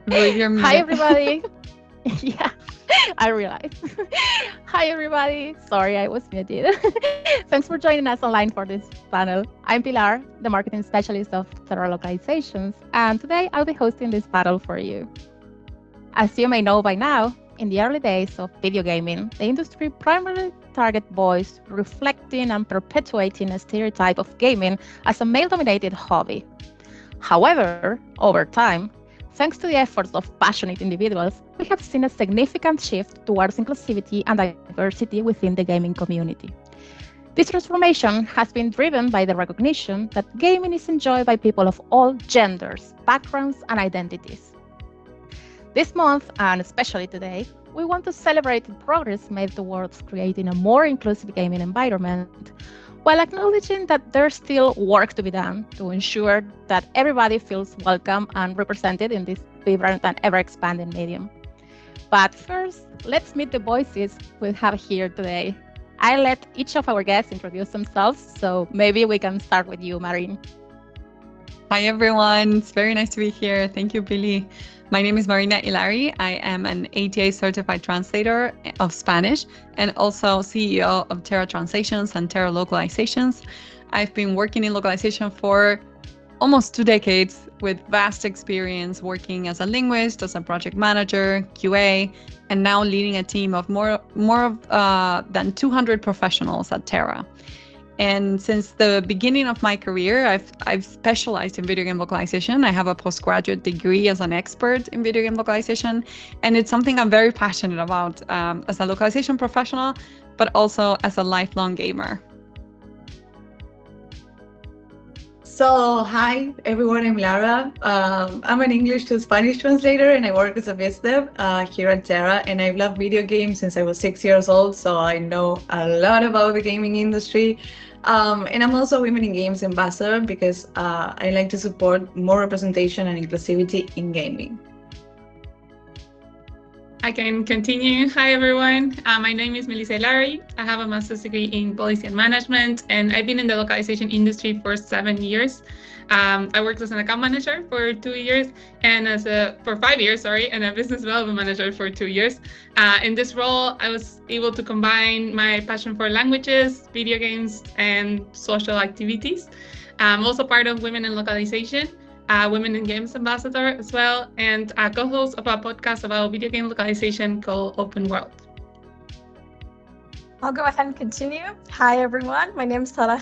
believe you're Hi, muted. everybody. Yeah, I realized. Hi, everybody. Sorry, I was muted. Thanks for joining us online for this panel. I'm Pilar, the marketing specialist of Terra Localizations, and today I'll be hosting this panel for you. As you may know by now, in the early days of video gaming, the industry primarily targeted boys, reflecting and perpetuating a stereotype of gaming as a male dominated hobby. However, over time, thanks to the efforts of passionate individuals, we have seen a significant shift towards inclusivity and diversity within the gaming community. This transformation has been driven by the recognition that gaming is enjoyed by people of all genders, backgrounds, and identities. This month, and especially today, we want to celebrate the progress made towards creating a more inclusive gaming environment, while acknowledging that there's still work to be done to ensure that everybody feels welcome and represented in this vibrant and ever-expanding medium. But first, let's meet the voices we have here today. I'll let each of our guests introduce themselves, so maybe we can start with you, Marina. Hi, everyone. It's very nice to be here. Thank you, Billy. My name is Marina Ilari. I am an ATA certified translator of Spanish and also CEO of Terra Translations and Terra Localizations. I've been working in localization for almost 2 decades with vast experience working as a linguist, as a project manager, QA, and now leading a team of more than 200 professionals at Terra. And since the beginning of my career, I've specialized in video game localization. I have a postgraduate degree as an expert in video game localization, and it's something I'm very passionate about as a localization professional, but also as a lifelong gamer. So, hi everyone, I'm Lara. I'm an English to Spanish translator and I work as a biz dev here at Terra. And I've loved video games since I was 6 years old, so I know a lot about the gaming industry. And I'm also a Women in Games ambassador because I like to support more representation and inclusivity in gaming. I can continue. Hi, everyone. My name is Melisa. I have a master's degree in policy and management, and I've been in the localization industry for 7 years. I worked as an account manager for 2 years and for 5 years, and a business development manager for 2 years. In this role, I was able to combine my passion for languages, video games, and social activities. I'm also part of Women in Localization, Women in Games ambassador as well, and a co-host of a podcast about video game localization called Open World. I'll go ahead and continue. Hi, everyone. My name is Sara.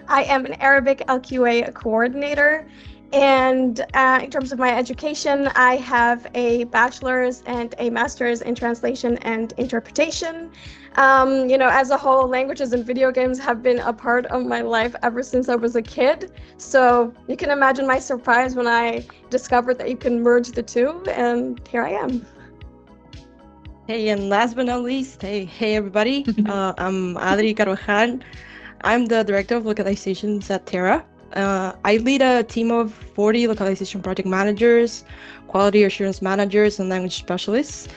I am an Arabic LQA coordinator. And in terms of my education, I have a bachelor's and a master's in translation and interpretation. As a whole, languages and video games have been a part of my life ever since I was a kid. So you can imagine my surprise when I discovered that you can merge the two, and here I am. Hey, and last but not least, hey everybody. I'm Adri Carvajal. I'm the director of localizations at Terra. I lead a team of 40 localization project managers, quality assurance managers, and language specialists.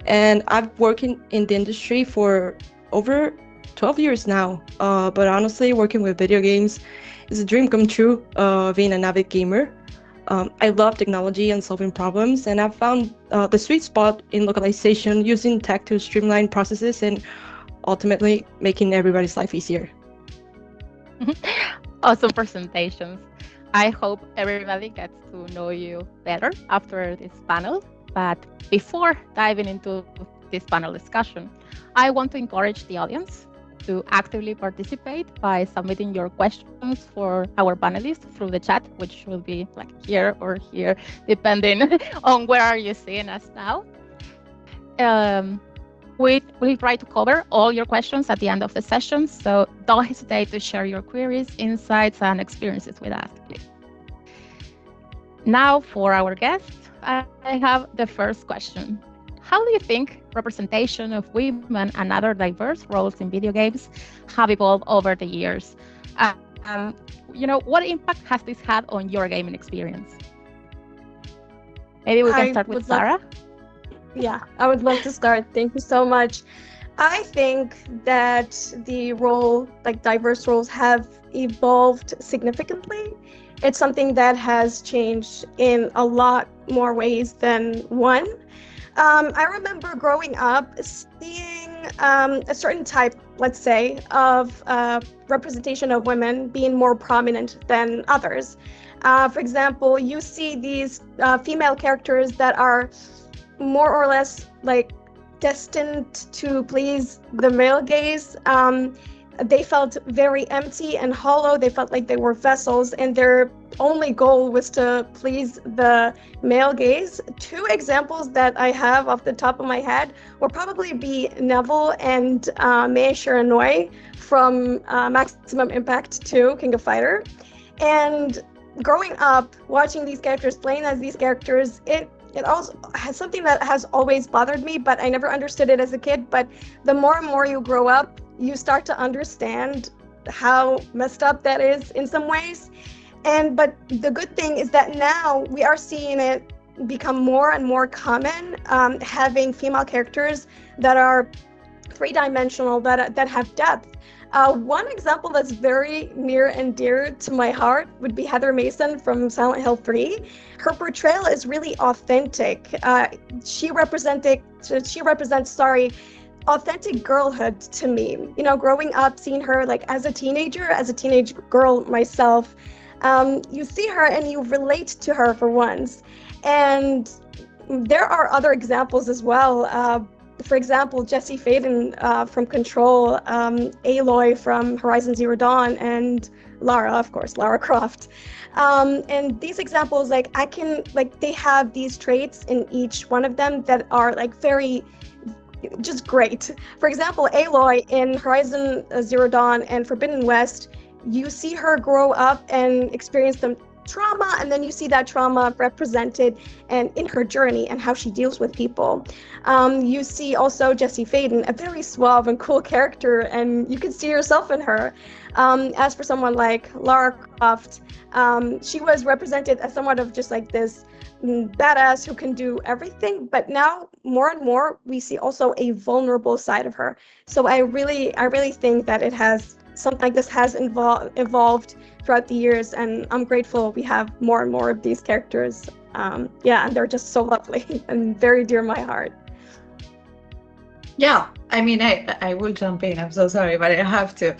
And I've worked in the industry for over 12 years now. But honestly, working with video games is a dream come true, being an avid gamer. I love technology and solving problems, and I've found the sweet spot in localization, using tech to streamline processes and ultimately making everybody's life easier. Awesome presentations. I hope everybody gets to know you better after this panel. But before diving into this panel discussion, I want to encourage the audience to actively participate by submitting your questions for our panelists through the chat, which will be like here or here, depending on where are you seeing us now. We'll try to cover all your questions at the end of the session, so don't hesitate to share your queries, insights, and experiences with us, please. Now for our guests, I have the first question. How do you think representation of women and other diverse roles in video games have evolved over the years? What impact has this had on your gaming experience? Maybe we can start with Sara. Yeah, I would love to start. Thank you so much. I think that the diverse roles have evolved significantly. it's something that has changed in a lot more ways than one. I remember growing up seeing a certain type, let's say, of representation of women being more prominent than others. For example, you see these female characters that are more or less like destined to please the male gaze. They felt very empty and hollow. They felt like they were vessels, and their only goal was to please the male gaze. Two examples that I have off the top of my head will probably be Neville and Mei Shiranui from Maximum Impact 2, King of Fighter. And growing up, watching these characters, playing as these characters, it also has something that has always bothered me, but I never understood it as a kid. But the more and more you grow up, you start to understand how messed up that is in some ways. But the good thing is that now we are seeing it become more and more common, having female characters that are three-dimensional, that have depth. One example that's very near and dear to my heart would be Heather Mason from Silent Hill 3. Her portrayal is really authentic. She represents authentic girlhood to me. You know, growing up, seeing her like as a teenage girl myself, you see her and you relate to her for once. And there are other examples as well. For example, Jesse Faden from Control, Aloy from Horizon Zero Dawn, and Lara, of course, Lara Croft. And these examples, they have these traits in each one of them that are like very just great. For example, Aloy in Horizon Zero Dawn and Forbidden West, you see her grow up and experience the trauma, and then you see that trauma represented and in her journey and how she deals with people. You see also Jessie Faden, a very suave and cool character, and you can see yourself in her. As for someone like Lara Croft, she was represented as somewhat of just like this badass who can do everything, but now more and more we see also a vulnerable side of her. So I really think that it has something like this has evolved throughout the years, and I'm grateful we have more and more of these characters. And they're just so lovely and very dear to my heart. Yeah, I mean, I will jump in. I'm so sorry, but I have to.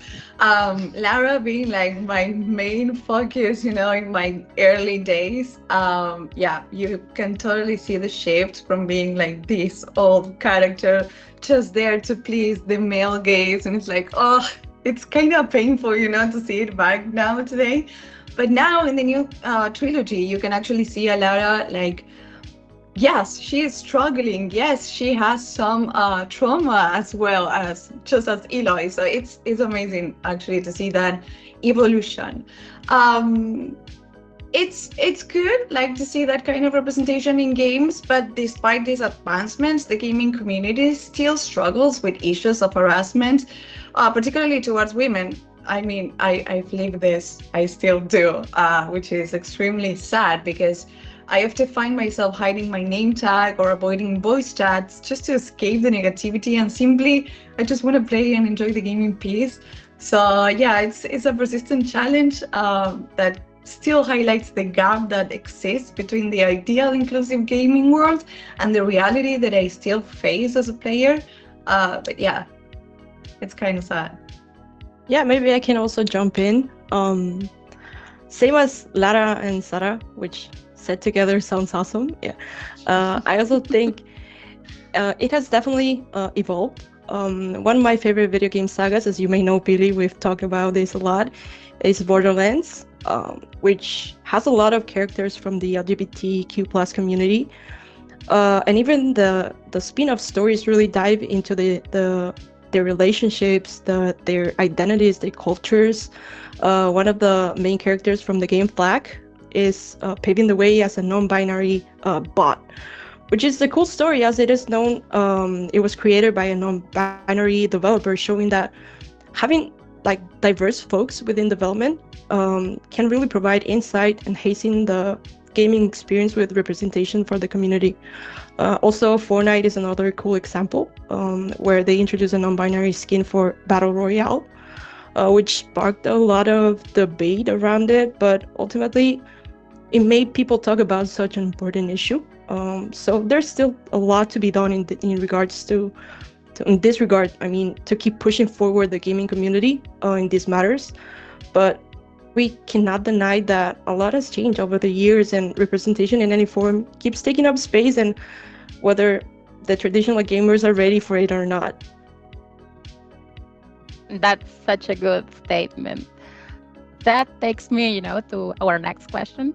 Lara being like my main focus, you know, in my early days. You can totally see the shift from being like this old character just there to please the male gaze, and it's like, oh, it's kind of painful, you know, to see it back now today. But now in the new trilogy, you can actually see a Lara like, yes, she is struggling. Yes, she has some trauma as well as just as Aloy. So it's amazing actually to see that evolution. It's good like to see that kind of representation in games, but despite these advancements, the gaming community still struggles with issues of harassment, particularly towards women. I mean, I've lived this, I still do, which is extremely sad because I have to find myself hiding my name tag or avoiding voice chats just to escape the negativity, and simply I just want to play and enjoy the game in peace. So yeah, it's a persistent challenge that still highlights the gap that exists between the ideal inclusive gaming world and the reality that I still face as a player. But yeah, it's kind of sad. Yeah, maybe I can also jump in. Same as Lara and Sara, which said together sounds awesome. Yeah, I also think it has definitely evolved. One of my favorite video game sagas, as you may know, Billy, we've talked about this a lot, is Borderlands, which has a lot of characters from the LGBTQ+ community. And even the spin-off stories really dive into their relationships, their identities, their cultures. One of the main characters from the game Flag is paving the way as a non-binary bot, which is a cool story as it is known. It was created by a non-binary developer, showing that having like diverse folks within development can really provide insight and hasten the gaming experience with representation for the community. Also, Fortnite is another cool example where they introduce a non-binary skin for Battle Royale. which sparked a lot of debate around it, but ultimately it made people talk about such an important issue. So there's still a lot to be done in regards to in this regard. I mean, to keep pushing forward the gaming community in these matters, but we cannot deny that a lot has changed over the years, and representation in any form keeps taking up space, and whether the traditional gamers are ready for it or not. That's such a good statement. That takes me, to our next question.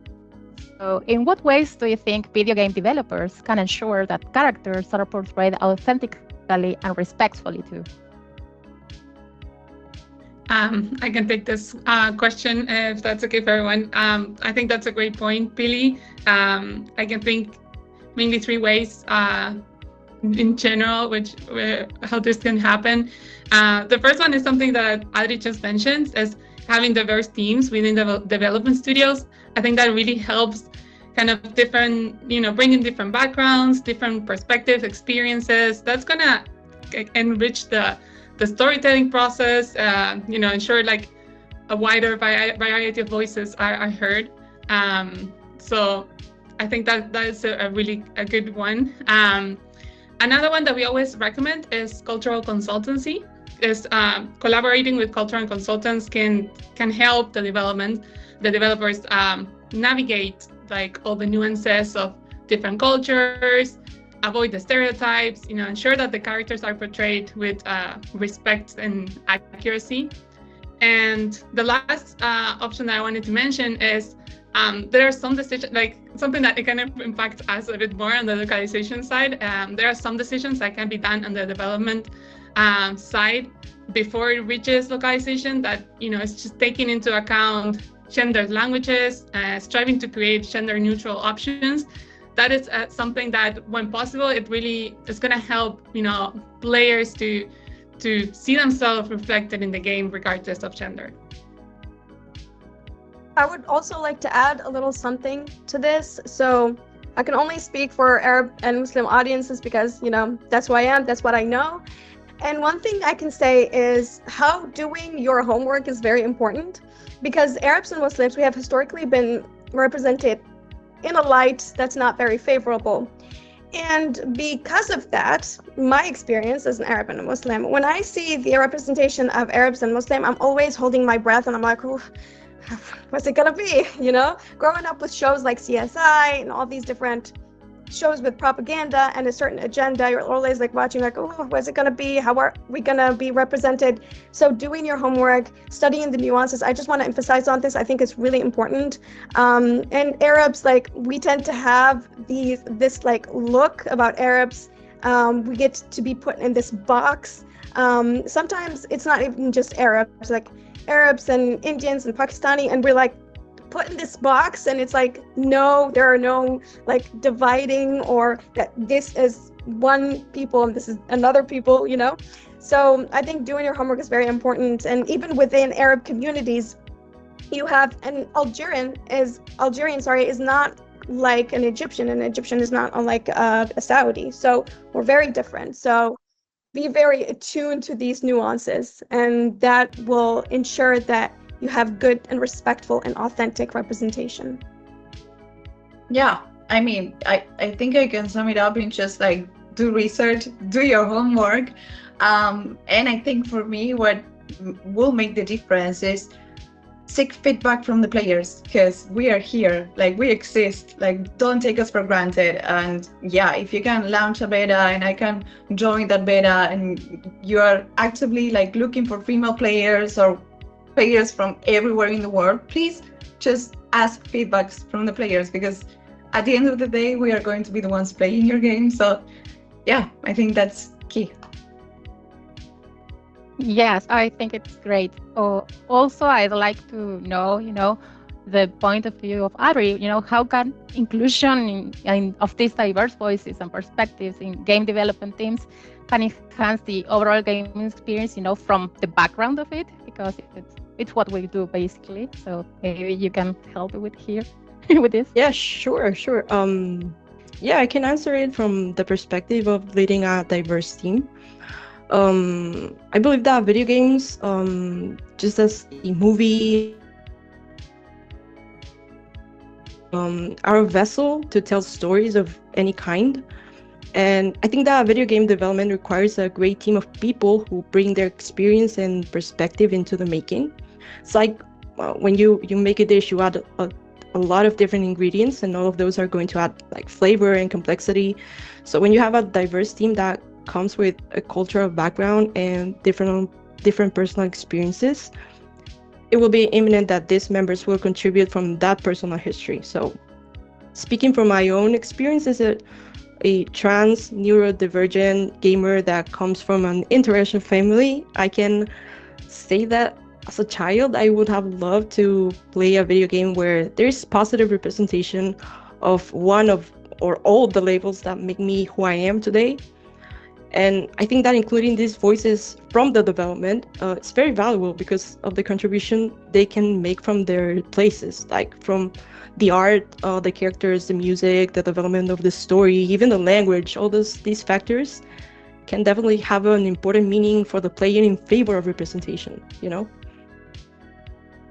So, in what ways do you think video game developers can ensure that characters are portrayed authentically and respectfully too? I can take this question if that's okay for everyone. I think that's a great point, Billy. I can think mainly three ways in general, how this can happen. The first one is something that Adri just mentioned, is having diverse teams within the development studios. I think that really helps kind of bring in different backgrounds, different perspectives, experiences. That's gonna enrich the storytelling process, ensure like a wider variety of voices are heard. So I think that is a really good one. Another one that we always recommend is cultural consultancy. Is collaborating with cultural consultants can help the developers navigate like all the nuances of different cultures, avoid the stereotypes, ensure that the characters are portrayed with respect and accuracy. And the last option that I wanted to mention is there are some decisions, like something that it kind of impacts us a bit more on the localization side. There are some decisions that can be done on the development side before it reaches localization that, it's just taking into account gendered languages, striving to create gender neutral options. That is something that, when possible, it really is going to help, players to see themselves reflected in the game regardless of gender. I would also like to add a little something to this. So I can only speak for Arab and Muslim audiences because, that's who I am, that's what I know. And one thing I can say is how doing your homework is very important, because Arabs and Muslims, we have historically been represented in a light that's not very favorable. And because of that, my experience as an Arab and a Muslim, when I see the representation of Arabs and Muslim, I'm always holding my breath and I'm like, oh, what's it gonna be? Growing up with shows like CSI and all these different shows with propaganda and a certain agenda, you're always like watching like, oh, what's it gonna be? How are we gonna be represented? So doing your homework, studying the nuances, I just want to emphasize on this. I think it's really important. And Arabs, like, we tend to have this like look about Arabs. We get to be put in this box. Sometimes it's not even just Arabs, like Arabs and Indians and Pakistani, and we're like put in this box, and it's like, no, there are no like dividing, or that this is one people and this is another people, So I think doing your homework is very important. And even within Arab communities, you have an Algerian is not like an Egyptian, and Egyptian is not unlike a Saudi. So we're very different. So be very attuned to these nuances, and that will ensure that you have good and respectful and authentic representation. Yeah, I mean, I think I can sum it up in just like do research, do your homework. And I think for me, what will make the difference is seek feedback from the players, because we are here, like we exist, like don't take us for granted. And yeah, if you can launch a beta and I can join that beta, and you are actively like looking for female players or players from everywhere in the world, please just ask feedbacks from the players, because at the end of the day, we are going to be the ones playing your game. So yeah, I think that's key. Yes, I think it's great. Also, I'd like to know, the point of view of Adri. How can inclusion of these diverse voices and perspectives in game development teams can enhance the overall game experience, from the background of it, because it's what we do basically. So maybe you can help with here with this. Yeah, sure. Yeah, I can answer it from the perspective of leading a diverse team. I believe that video games just as a movie, are a vessel to tell stories of any kind. And I think that video game development requires a great team of people who bring their experience and perspective into the making. It's like when you make a dish, you add a lot of different ingredients, and all of those are going to add like flavor and complexity. So when you have a diverse team that comes with a cultural background and different personal experiences, it will be imminent that these members will contribute from that personal history. So speaking from my own experience as a trans neurodivergent gamer that comes from an interracial family, I can say that as a child, I would have loved to play a video game where there's positive representation of one of or all the labels that make me who I am today. And I think that including these voices from the development, it's very valuable because of the contribution they can make from their places, like from the art, the characters, the music, the development of the story, even the language. All these factors can definitely have an important meaning for the player in favor of representation, you know?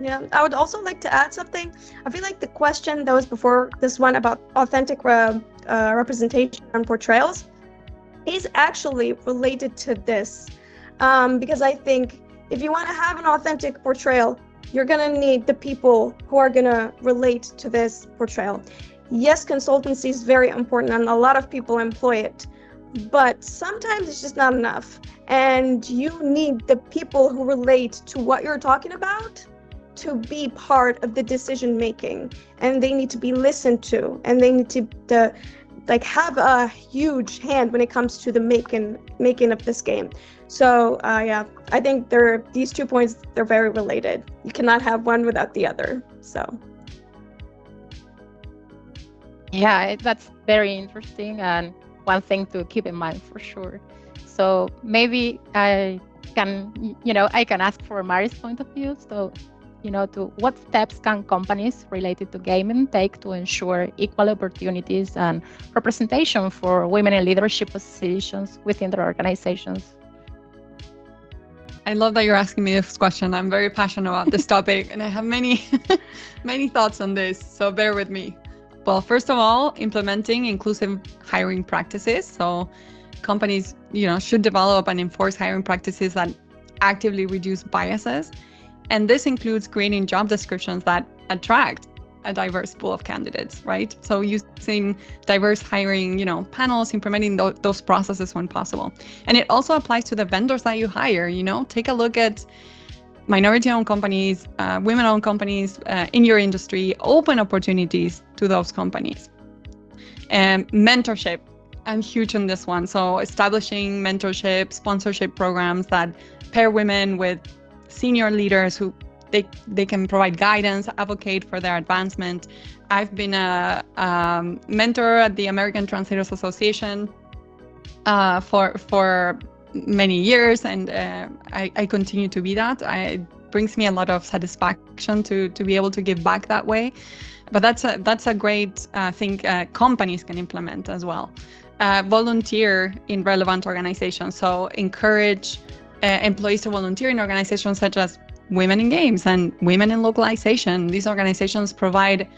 Yeah, I would also like to add something. I feel like the question that was before this one about authentic representation and portrayals is actually related to this, because I think if you want to have an authentic portrayal, you're going to need the people who are going to relate to this portrayal. Yes, consultancy is very important and a lot of people employ it, but sometimes it's just not enough. And you need the people who relate to what you're talking about to be part of the decision making, and they need to be listened to, and they need to like have a huge hand when it comes to the making of this game. So yeah, I think these 2 points, they're very related. You cannot have one without the other. So yeah, that's very interesting and one thing to keep in mind for sure. So maybe I can ask for Mari's point of view. So to what steps can companies related to gaming take to ensure equal opportunities and representation for women in leadership positions within their organizations? I love that you're asking me this question. I'm very passionate about this topic and I have many, many thoughts on this, so bear with me. Well, first of all, implementing inclusive hiring practices. So companies, should develop and enforce hiring practices that actively reduce biases. And this includes creating job descriptions that attract a diverse pool of candidates, right? So using diverse hiring, panels, implementing those processes when possible. And it also applies to the vendors that you hire, take a look at minority-owned companies, women-owned companies in your industry, open opportunities to those companies. And mentorship, I'm huge on this one. So establishing mentorship, sponsorship programs that pair women with senior leaders who they can provide guidance, advocate for their advancement. I've been a mentor at the American Translators Association for many years, and I continue to be that. It brings me a lot of satisfaction to be able to give back that way. But that's a great thing companies can implement as well. Volunteer in relevant organizations. So encourage employees to volunteer in organizations such as Women in Games and Women in Localization. These organizations provide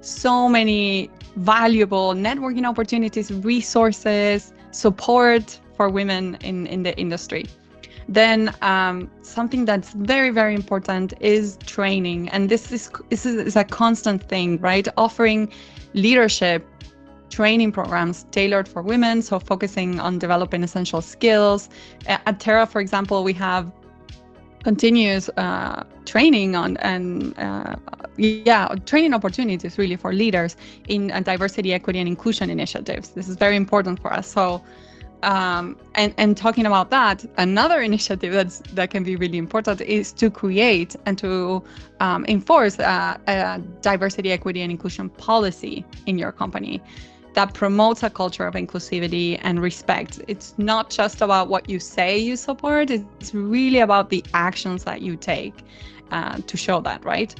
so many valuable networking opportunities, resources, support for women in the industry. Then something that's very, very important is training. And this is a constant thing, right? Offering leadership training programs tailored for women, so focusing on developing essential skills. At Terra, for example, we have continuous training on and training opportunities really for leaders in diversity, equity, and inclusion initiatives. This is very important for us. So, and talking about that, another initiative that can be really important is to create and to enforce a diversity, equity, and inclusion policy in your company that promotes a culture of inclusivity and respect. It's not just about what you say you support, it's really about the actions that you take to show that, right?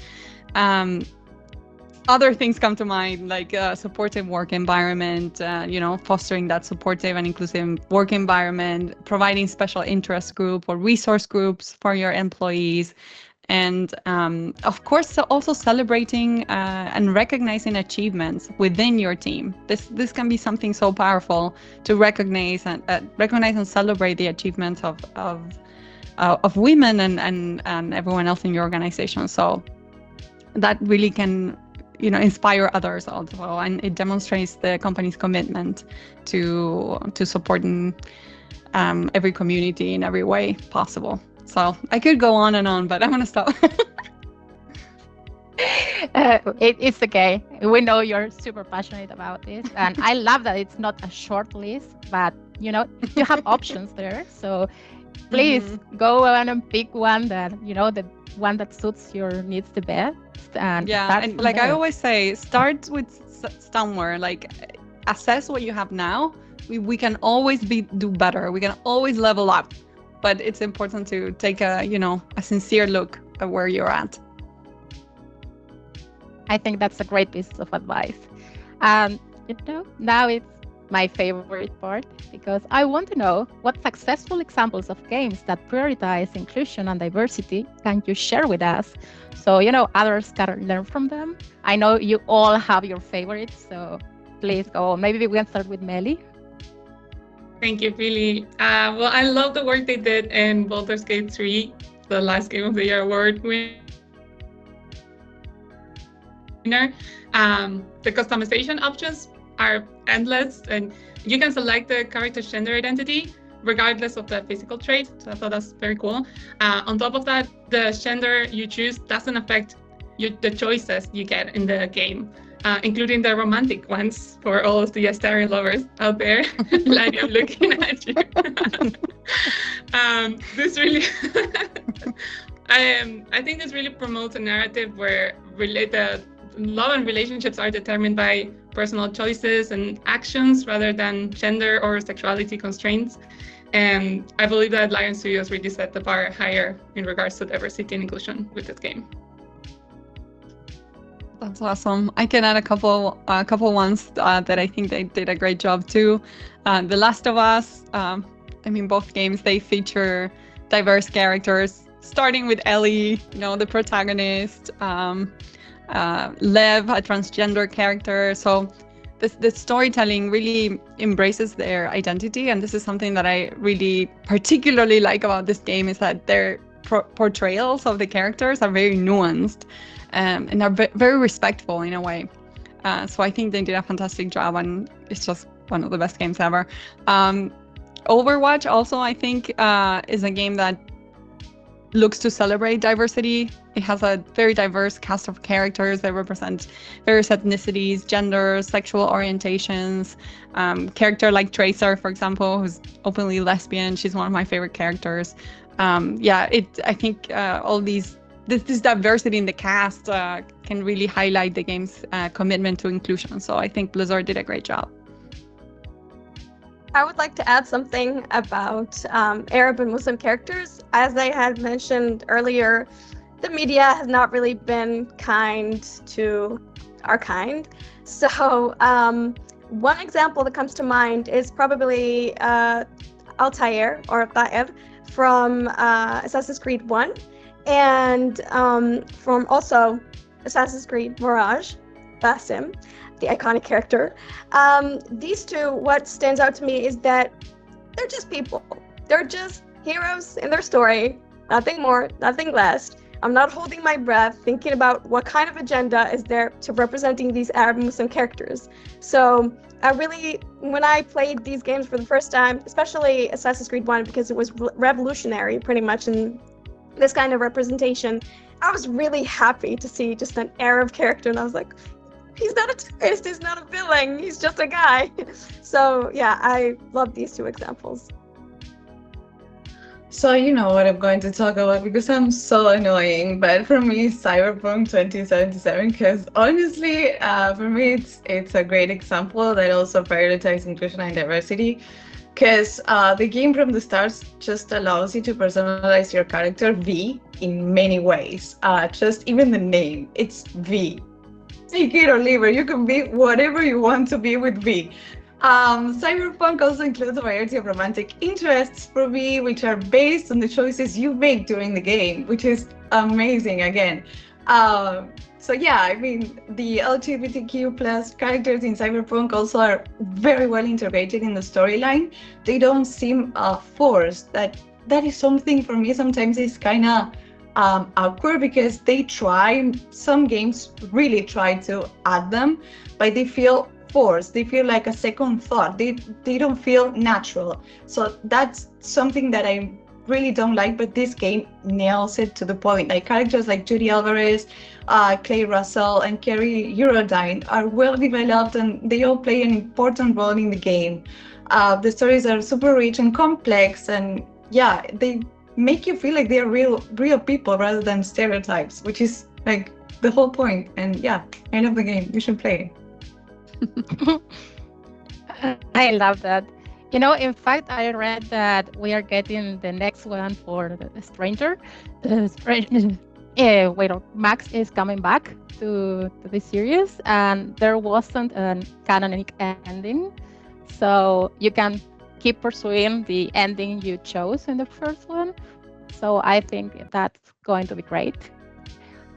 Other things come to mind, like a supportive work environment, fostering that supportive and inclusive work environment, providing special interest group or resource groups for your employees, And of course, also celebrating and recognizing achievements within your team. This can be something so powerful to recognize and celebrate the achievements of women and everyone else in your organization. So that really can, inspire others also, and it demonstrates the company's commitment to supporting every community in every way possible. So I could go on and on, but I'm gonna stop. It's okay. We know you're super passionate about this, and I love that it's not a short list, but you have options there. So please go on and pick one that the one that suits your needs the best. And and like I always say, start with somewhere. Like assess what you have now. We can always do better. We can always level up, but it's important to take a sincere look at where you're at. I think that's a great piece of advice. Now it's my favorite part, because I want to know what successful examples of games that prioritize inclusion and diversity can you share with us, so others can learn from them. I know you all have your favorites, so please go. Maybe we can start with Meli. Thank you, Pili. Well, I love the work they did in Baldur's Gate 3, the last Game of the Year award winner. The customization options are endless, and you can select the character's gender identity regardless of the physical trait. So I thought that's very cool. On top of that, the gender you choose doesn't affect the choices you get in the game, including the romantic ones for all of the Astarion lovers out there. Like, I'm looking at you. This really, I think this really promotes a narrative where love and relationships are determined by personal choices and actions rather than gender or sexuality constraints. And I believe that Lion Studios really set the bar higher in regards to diversity and inclusion with this game. That's awesome. I can add a couple ones that I think they did a great job too. The Last of Us, both games, they feature diverse characters, starting with Ellie, the protagonist, Lev, a transgender character. So the storytelling really embraces their identity, and this is something that I really particularly like about this game, is that their portrayals of the characters are very nuanced and are very respectful in a way. So I think they did a fantastic job, and it's just one of the best games ever. Overwatch also, I think, is a game that looks to celebrate diversity. It has a very diverse cast of characters that represent various ethnicities, genders, sexual orientations. Character like Tracer, for example, who's openly lesbian. She's one of my favorite characters. I think all this diversity in the cast can really highlight the game's commitment to inclusion. So I think Blizzard did a great job. I would like to add something about Arab and Muslim characters. As I had mentioned earlier, the media has not really been kind to our kind. So one example that comes to mind is probably Altair or Taeb from Assassin's Creed 1, and from also Assassin's Creed Mirage, Basim, the iconic character. These two, what stands out to me is that they're just people. They're just heroes in their story, nothing more, nothing less. I'm not holding my breath thinking about what kind of agenda is there to representing these Arab Muslim characters. So I really, when I played these games for the first time, especially Assassin's Creed 1, because it was revolutionary pretty much in this kind of representation, I was really happy to see just an Arab character, and I was like, he's not a terrorist, he's not a villain, he's just a guy. So yeah, I love these two examples. So you know what I'm going to talk about, because I'm so annoying, but for me, Cyberpunk 2077, because honestly, for me, it's a great example that also prioritizes inclusion and diversity, because the game from the start just allows you to personalize your character V in many ways. Just even the name, it's V. Take it or leave it, you can be whatever you want to be with V. Cyberpunk also includes a variety of romantic interests for me, which are based on the choices you make during the game, which is amazing again. So yeah, I mean, the LGBTQ plus characters in Cyberpunk also are very well integrated in the storyline. They don't seem forced. That is something for me sometimes is kind of awkward because some games really try to add them, but they feel forced. They feel like a second thought. They don't feel natural. So that's something that I really don't like, but this game nails it to the point. Like characters like Judy Alvarez, Clay Russell, and Kerry Eurodyne are well developed, and they all play an important role in the game. The stories are super rich and complex, and yeah, they make you feel like they're real people rather than stereotypes, which is like the whole point. And yeah, I love the game. You should play it. I love that. In fact, I read that we are getting the next one for the Stranger. Max is coming back to the series, and there wasn't a canonic ending, so you can keep pursuing the ending you chose in the first one. So I think that's going to be great.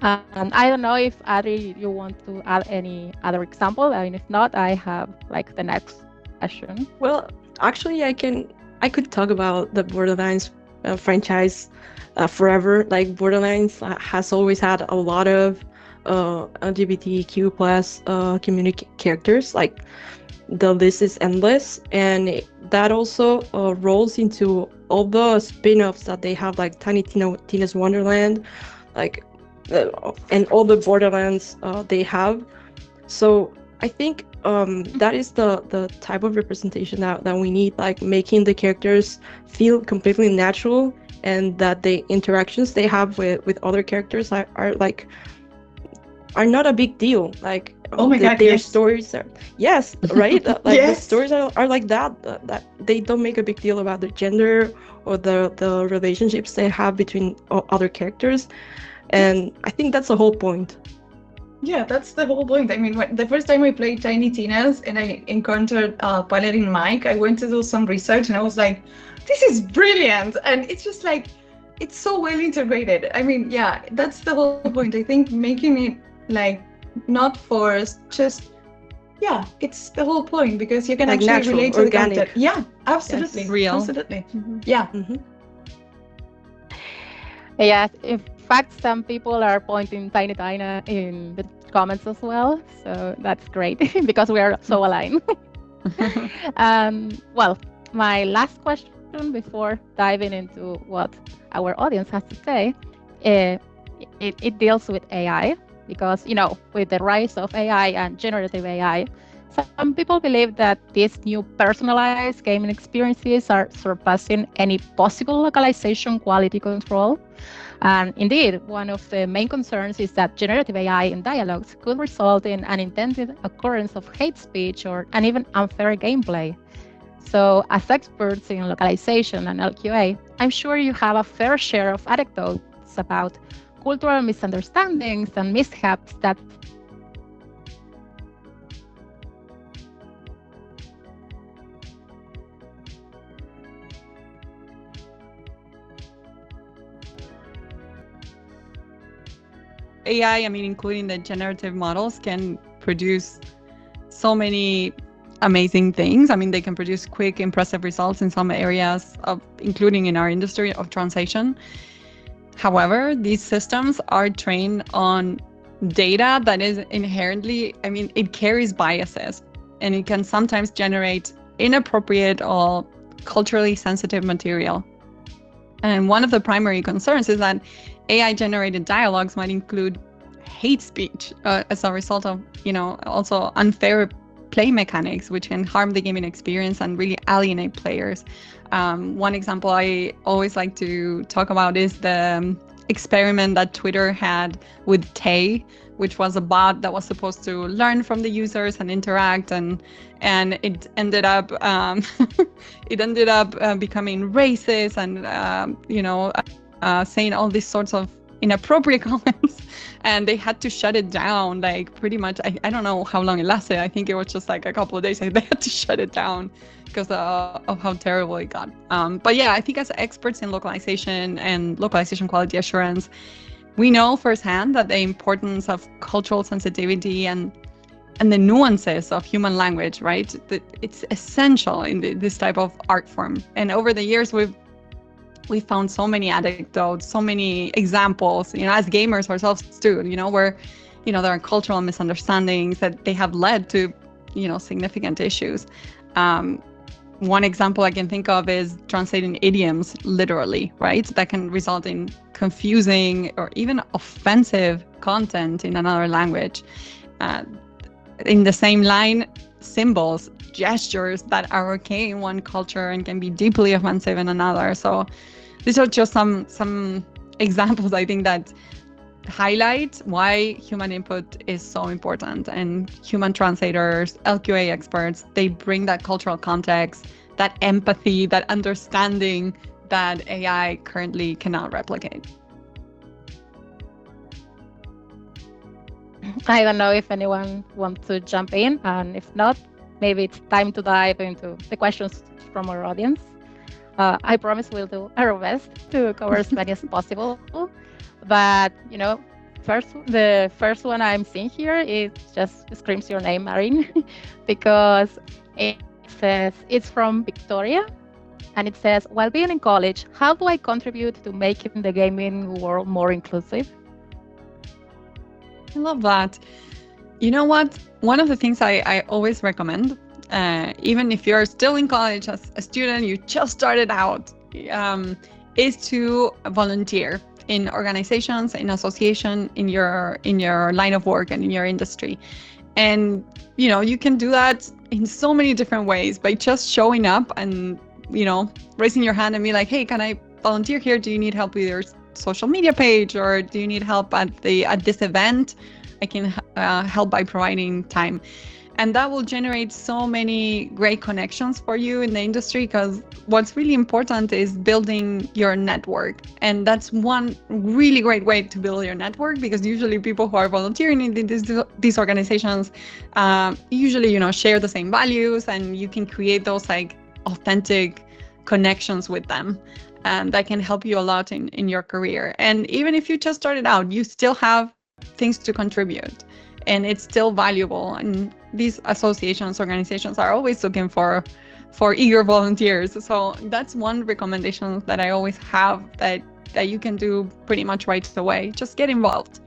And I don't know if Adri, you want to add any other example. I mean, if not, I have like the next question. Well, actually, I could talk about the Borderlands franchise forever. Like Borderlands has always had a lot of LGBTQ plus community characters. Like the list is endless, and that also rolls into all the spin-offs that they have, like Tina's Wonderland, like and all the Borderlands they have. So I think that is the type of representation that we need, like making the characters feel completely natural, and that the interactions they have with other characters are not a big deal. Like oh my god, their yes. stories are right. Like yes. The stories are like that they don't make a big deal about the gender or the relationships they have between other characters, and I think that's the whole point. Yeah, that's the whole point. I mean, the first time I played Tiny Tina's and I encountered Paladin Mike, I went to do some research and I was like, this is brilliant. And it's just like, it's so well integrated. I mean, yeah, that's the whole point. I think making it like not forced, just, yeah, it's the whole point, because you can like actually natural, relate to organic. the character. Yeah, absolutely. Yes. Real. Absolutely. Mm-hmm. Yeah. Mm-hmm. Yes, in fact, some people are pointing Tiny Tina in the comments as well, so that's great because we are so aligned. Well, my last question before diving into what our audience has to say, it deals with AI, because with the rise of AI and generative AI, some people believe that these new personalized gaming experiences are surpassing any possible localization quality control. And indeed, one of the main concerns is that generative AI in dialogues could result in an unintended occurrence of hate speech and even unfair gameplay. So, as experts in localization and LQA, I'm sure you have a fair share of anecdotes about cultural misunderstandings and mishaps that AI, I mean, including the generative models, can produce so many amazing things. I mean, they can produce quick, impressive results in some areas, including in our industry of translation. However, these systems are trained on data that is inherently, I mean, it carries biases, and it can sometimes generate inappropriate or culturally sensitive material. And one of the primary concerns is that AI-generated dialogues might include hate speech as a result of, also unfair play mechanics, which can harm the gaming experience and really alienate players. One example I always like to talk about is the experiment that Twitter had with Tay, which was a bot that was supposed to learn from the users and interact, and it ended up becoming racist and saying all these sorts of inappropriate comments, and they had to shut it down. Like pretty much, I don't know how long it lasted. I think it was just like a couple of days. Like, they had to shut it down because of how terrible it got. But yeah, I think as experts in localization and localization quality assurance, we know firsthand that the importance of cultural sensitivity and the nuances of human language, right? That it's essential in this type of art form. And over the years, we've found so many anecdotes, so many examples, as gamers ourselves too, where, there are cultural misunderstandings that they have led to, significant issues. One example I can think of is translating idioms literally, right? That can result in confusing or even offensive content in another language. In the same line, symbols, gestures that are okay in one culture and can be deeply offensive in another. So these are just some examples, I think, that highlight why human input is so important. And human translators, LQA experts, they bring that cultural context, that empathy, that understanding that AI currently cannot replicate. I don't know if anyone wants to jump in, and if not, maybe it's time to dive into the questions from our audience. I promise we'll do our best to cover as many as possible. But the first one I'm seeing here, it just screams your name, Marine, because it says it's from Victoria, and it says, while being in college, how do I contribute to making the gaming world more inclusive? I love that. You know what? One of the things I always recommend, even if you're still in college as a student, you just started out, is to volunteer in organizations, in association, in your line of work and in your industry. And, you can do that in so many different ways by just showing up and, raising your hand and be like, hey, can I volunteer here? Do you need help with your social media page, or do you need help at this event? I can help by providing time. And that will generate so many great connections for you in the industry, because what's really important is building your network. And that's one really great way to build your network, because usually people who are volunteering in these organizations usually, share the same values, and you can create those like authentic connections with them. And that can help you a lot in your career. And even if you just started out, you still have things to contribute, and it's still valuable. And these associations, organizations are always looking for eager volunteers. So that's one recommendation that I always have, that you can do pretty much right away. Just get involved.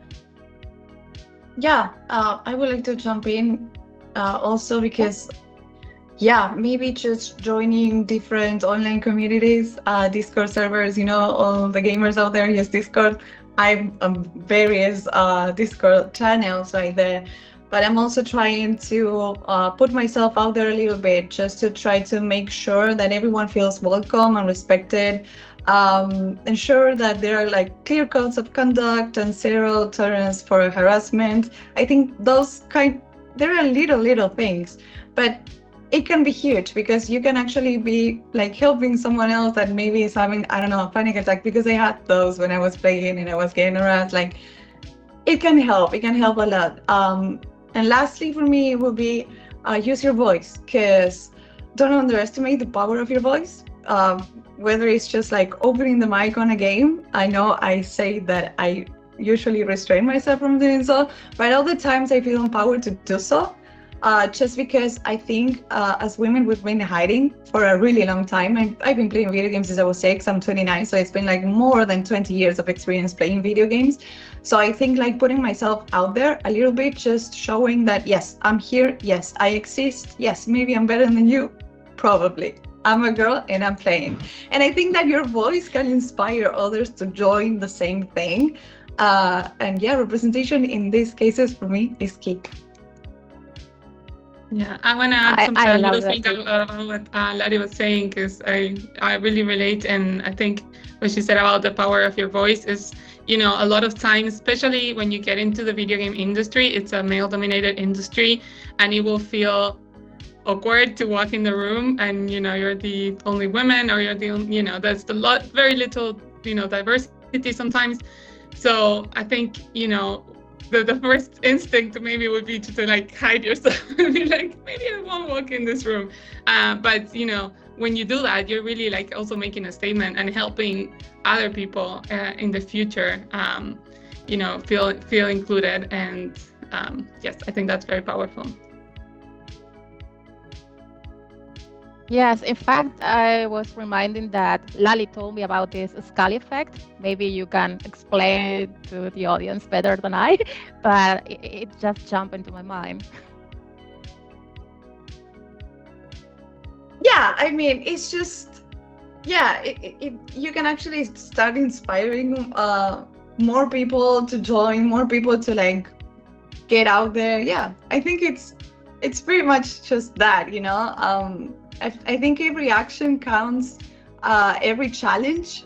Yeah, I would like to jump in also, because maybe just joining different online communities, Discord servers, all the gamers out there use Discord. I'm on various Discord channels right there, but I'm also trying to put myself out there a little bit, just to try to make sure that everyone feels welcome and respected, ensure that there are like clear codes of conduct and zero tolerance for harassment. I think there are little things, but it can be huge, because you can actually be like helping someone else that maybe is having, I don't know, a panic attack, because I had those when I was playing and I was getting harassed. Like, it can help a lot. And lastly, for me, it would be use your voice, because don't underestimate the power of your voice. Whether it's just like opening the mic on a game. I know I say that I usually restrain myself from doing so, but all the times I feel empowered to do so. Just because I think as women, we've been hiding for a really long time. I've been playing video games since I was 6, I'm 29, so it's been like more than 20 years of experience playing video games. So I think like putting myself out there a little bit, just showing that, yes, I'm here, yes, I exist, yes, maybe I'm better than you, probably. I'm a girl and I'm playing. And I think that your voice can inspire others to join the same thing. And representation in these cases for me is key. Yeah, I want to add something, a little thing about what Lari was saying, because I really relate. And I think what she said about the power of your voice is, a lot of times, especially when you get into the video game industry, it's a male-dominated industry, and it will feel awkward to walk in the room and, you're the only woman, or you're the only, there's very little, diversity sometimes. So I think, the first instinct maybe would be to like hide yourself and be like, maybe I won't walk in this room. But when you do that, you're really like also making a statement and helping other people in the future, feel included. And yes, I think that's very powerful. Yes, in fact, I was reminding that Lali told me about this Scully effect. Maybe you can explain it to the audience better than I, but it just jumped into my mind. Yeah, I mean, it's just, you can actually start inspiring more people to join, more people to like get out there. Yeah, I think it's pretty much just that, I think every action counts, every challenge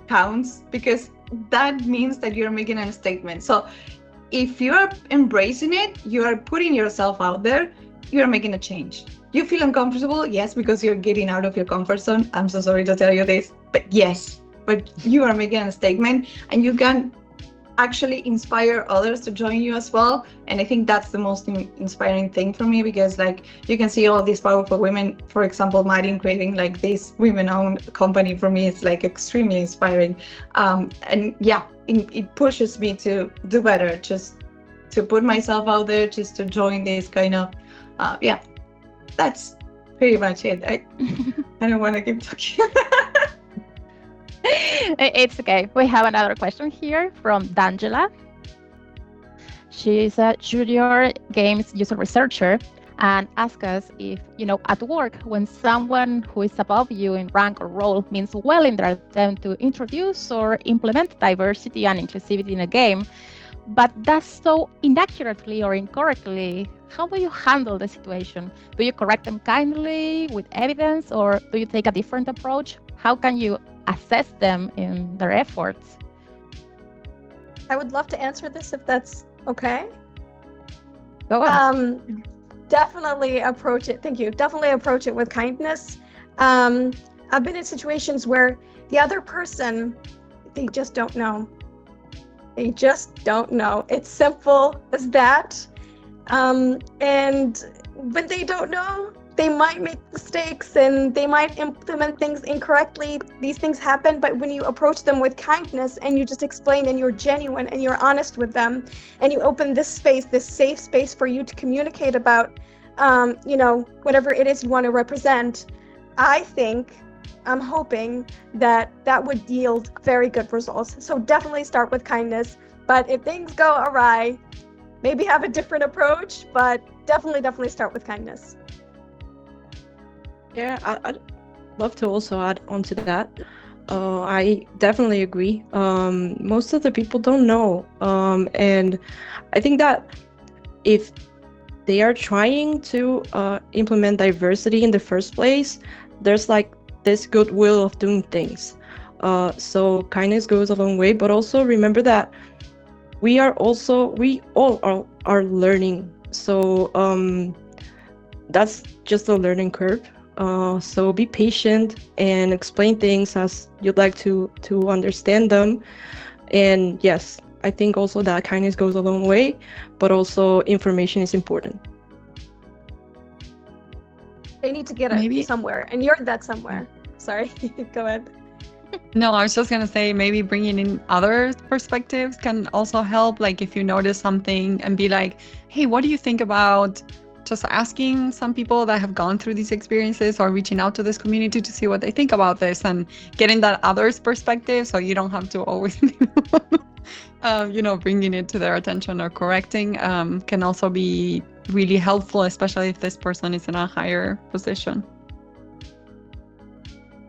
counts, because that means that you're making a statement. So if you're embracing it, you are putting yourself out there, you're making a change. You feel uncomfortable, yes, because you're getting out of your comfort zone. I'm so sorry to tell you this, but yes, but you are making a statement, and you can actually inspire others to join you as well. And I think that's the most inspiring thing for me, because like you can see all these powerful women, for example, Marina creating like this women-owned company. For me, it's like extremely inspiring. And yeah, it pushes me to do better, just to put myself out there, just to join this kind of that's pretty much it. I don't want to keep talking. It's okay. We have another question here from D'Angela. She's a junior games user researcher and asks us if, at work, when someone who is above you in rank or role means well in their attempt to introduce or implement diversity and inclusivity in a game, but does so inaccurately or incorrectly, how do you handle the situation? Do you correct them kindly with evidence, or do you take a different approach? How can you assess them in their efforts? I would love to answer this if that's okay. Go on. Definitely approach it. Thank you. Definitely approach it with kindness. I've been in situations where the other person, they just don't know. They just don't know. It's simple as that. And when they don't know, they might make mistakes and they might implement things incorrectly. These things happen, but when you approach them with kindness and you just explain and you're genuine and you're honest with them and you open this space, this safe space for you to communicate about, whatever it is you want to represent, I'm hoping that would yield very good results. So definitely start with kindness, but if things go awry, maybe have a different approach, but definitely start with kindness. Yeah, I'd love to also add on to that. I definitely agree. Most of the people don't know. And I think that if they are trying to implement diversity in the first place, there's like this goodwill of doing things. So kindness goes a long way, but also remember that we all are learning. So that's just a learning curve. So be patient and explain things as you'd like to understand them. And yes, I think also that kindness goes a long way, but also information is important. They need to get it somewhere, and you're that somewhere. Sorry, go ahead. No, I was just going to say maybe bringing in other perspectives can also help. Like if you notice something and be like, hey, what do you think about just asking some people that have gone through these experiences, or reaching out to this community to see what they think about this, and getting that other's perspective, so you don't have to always bringing it to their attention or correcting can also be really helpful, especially if this person is in a higher position.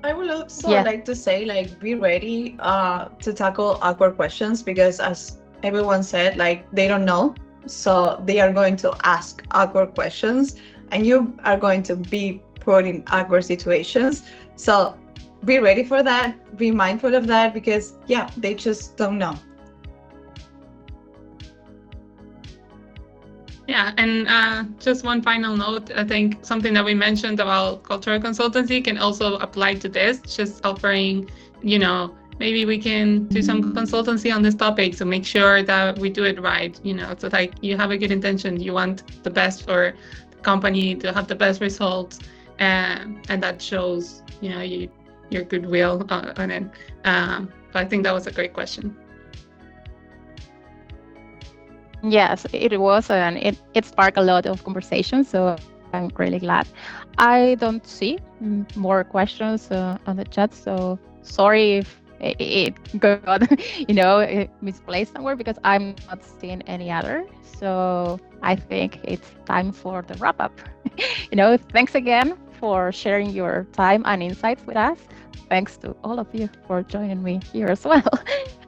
I would also like to say, like, be ready to tackle awkward questions, because as everyone said, like, they don't know. So they are going to ask awkward questions, and you are going to be put in awkward situations. So be ready for that. Be mindful of that, because they just don't know. Yeah, and just one final note, I think something that we mentioned about cultural consultancy can also apply to this, just offering, maybe we can do some consultancy on this topic to make sure that we do it right. So like you have a good intention, you want the best for the company to have the best results, and that shows your goodwill on it. But I think that was a great question. Yes, it was, and it sparked a lot of conversation. So I'm really glad. I don't see more questions on the chat. So sorry if it got misplaced somewhere, because I'm not seeing any other. So I think it's time for the wrap up. Thanks again for sharing your time and insights with us. Thanks to all of you for joining me here as well.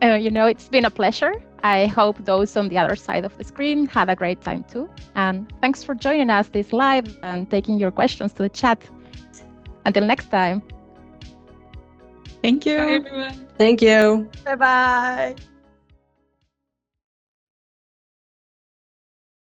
It's been a pleasure. I hope those on the other side of the screen had a great time too. And thanks for joining us this live and taking your questions to the chat. Until next time. Thank you. Bye, everyone. Thank you. Bye bye.